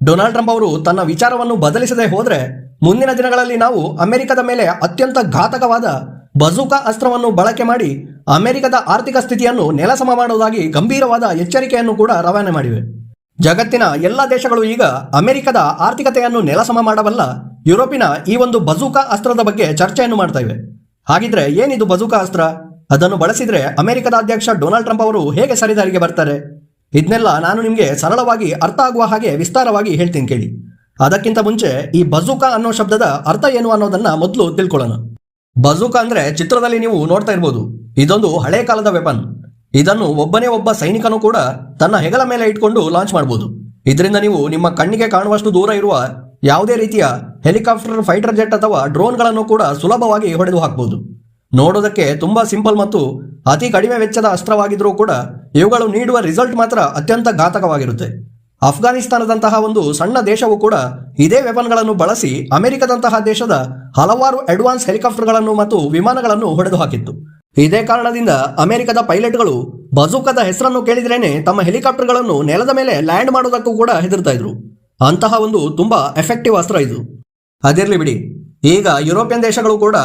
Donald Trump ಅವರು ತನ್ನ ವಿಚಾರವನ್ನು ಬದಲಿಸದೆ ಹೋದ್ರೆ ಮುಂದಿನ ದಿನಗಳಲ್ಲಿ ನಾವು ಅಮೆರಿಕದ ಮೇಲೆ ಅತ್ಯಂತ ಘಾತಕವಾದ ಬಜೂಕಾ ಅಸ್ತ್ರವನ್ನು ಬಳಕೆ ಮಾಡಿ ಅಮೆರಿಕದ ಆರ್ಥಿಕ ಸ್ಥಿತಿಯನ್ನು ನೆಲಸಮ ಮಾಡುವುದಾಗಿ ಗಂಭೀರವಾದ ಎಚ್ಚರಿಕೆಯನ್ನು ಕೂಡ ರವಾನೆ ಮಾಡಿವೆ. ಜಗತ್ತಿನ ಎಲ್ಲ ದೇಶಗಳು ಈಗ ಅಮೆರಿಕದ ಆರ್ಥಿಕತೆಯನ್ನು ನೆಲಸಮ ಮಾಡಬಲ್ಲ ಯುರೋಪಿನ ಈ ಒಂದು ಬಜೂಕಾ ಅಸ್ತ್ರದ ಬಗ್ಗೆ ಚರ್ಚೆಯನ್ನು ಮಾಡ್ತಾ ಇವೆ. ಹಾಗಿದ್ರೆ ಏನಿದು ಬಜೂಕಾ ಅಸ್ತ್ರ? ಅದನ್ನು ಬಳಸಿದ್ರೆ ಅಮೆರಿಕದ ಅಧ್ಯಕ್ಷ ಡೊನಾಲ್ಡ್ ಟ್ರಂಪ್ ಅವರು ಹೇಗೆ ಸರಿದಾರಿಗೆ ಬರ್ತಾರೆ? ಇದನ್ನೆಲ್ಲ ನಾನು ನಿಮಗೆ ಸರಳವಾಗಿ ಅರ್ಥ ಆಗುವ ಹಾಗೆ ವಿಸ್ತಾರವಾಗಿ ಹೇಳ್ತೀನಿ ಕೇಳಿ. ಅದಕ್ಕಿಂತ ಮುಂಚೆ ಈ ಬಜೂಕಾ ಅನ್ನೋ ಶಬ್ದದ ಅರ್ಥ ಏನು ಅನ್ನೋದನ್ನ ಮೊದಲು ತಿಳ್ಕೊಳ್ಳೋಣ. ಬಜೂಕಾ ಅಂದ್ರೆ ಚಿತ್ರದಲ್ಲಿ ನೀವು ನೋಡ್ತಾ ಇರ್ಬೋದು, ಇದೊಂದು ಹಳೆ ಕಾಲದ ವೆಪನ್. ಇದನ್ನು ಒಬ್ಬನೇ ಒಬ್ಬ ಸೈನಿಕನು ಕೂಡ ತನ್ನ ಹೆಗಲ ಮೇಲೆ ಇಟ್ಕೊಂಡು ಲಾಂಚ್ ಮಾಡಬಹುದು. ಇದರಿಂದ ನೀವು ನಿಮ್ಮ ಕಣ್ಣಿಗೆ ಕಾಣುವಷ್ಟು ದೂರ ಇರುವ ಯಾವುದೇ ರೀತಿಯ ಹೆಲಿಕಾಪ್ಟರ್, ಫೈಟರ್ ಜೆಟ್ ಅಥವಾ ಡ್ರೋನ್ಗಳನ್ನು ಕೂಡ ಸುಲಭವಾಗಿ ಹೊಡೆದು ಹಾಕಬಹುದು. ನೋಡೋದಕ್ಕೆ ತುಂಬಾ ಸಿಂಪಲ್ ಮತ್ತು ಅತಿ ಕಡಿಮೆ ವೆಚ್ಚದ ಅಸ್ತ್ರವಾಗಿದ್ರೂ ಕೂಡ ಇವುಗಳು ನೀಡುವ ರಿಸಲ್ಟ್ ಮಾತ್ರ ಅತ್ಯಂತ ಘಾತಕವಾಗಿರುತ್ತೆ. ಅಫ್ಘಾನಿಸ್ತಾನದಂತಹ ಒಂದು ಸಣ್ಣ ದೇಶವು ಕೂಡ ಇದೇ ವೆಪನ್ಗಳನ್ನು ಬಳಸಿ ಅಮೆರಿಕದಂತಹ ದೇಶದ ಹಲವಾರು ಅಡ್ವಾನ್ಸ್ ಹೆಲಿಕಾಪ್ಟರ್ಗಳನ್ನು ಮತ್ತು ವಿಮಾನಗಳನ್ನು ಹೊಡೆದು ಹಾಕಿತ್ತು. ಇದೇ ಕಾರಣದಿಂದ ಅಮೆರಿಕದ ಪೈಲಟ್ಗಳು ಬಜೂಕದ ಹೆಸರನ್ನು ಕೇಳಿದ್ರೇನೆ ತಮ್ಮ ಹೆಲಿಕಾಪ್ಟರ್ಗಳನ್ನು ನೆಲದ ಮೇಲೆ ಲ್ಯಾಂಡ್ ಮಾಡೋದಕ್ಕೂ ಕೂಡ ಹೆದರ್ತಾ ಇದ್ರು. ಅಂತಹ ಒಂದು ತುಂಬಾ ಎಫೆಕ್ಟಿವ್ ಅಸ್ತ್ರ ಇದು. ಅದಿರಲಿ ಬಿಡಿ, ಈಗ ಯುರೋಪಿಯನ್ ದೇಶಗಳು ಕೂಡ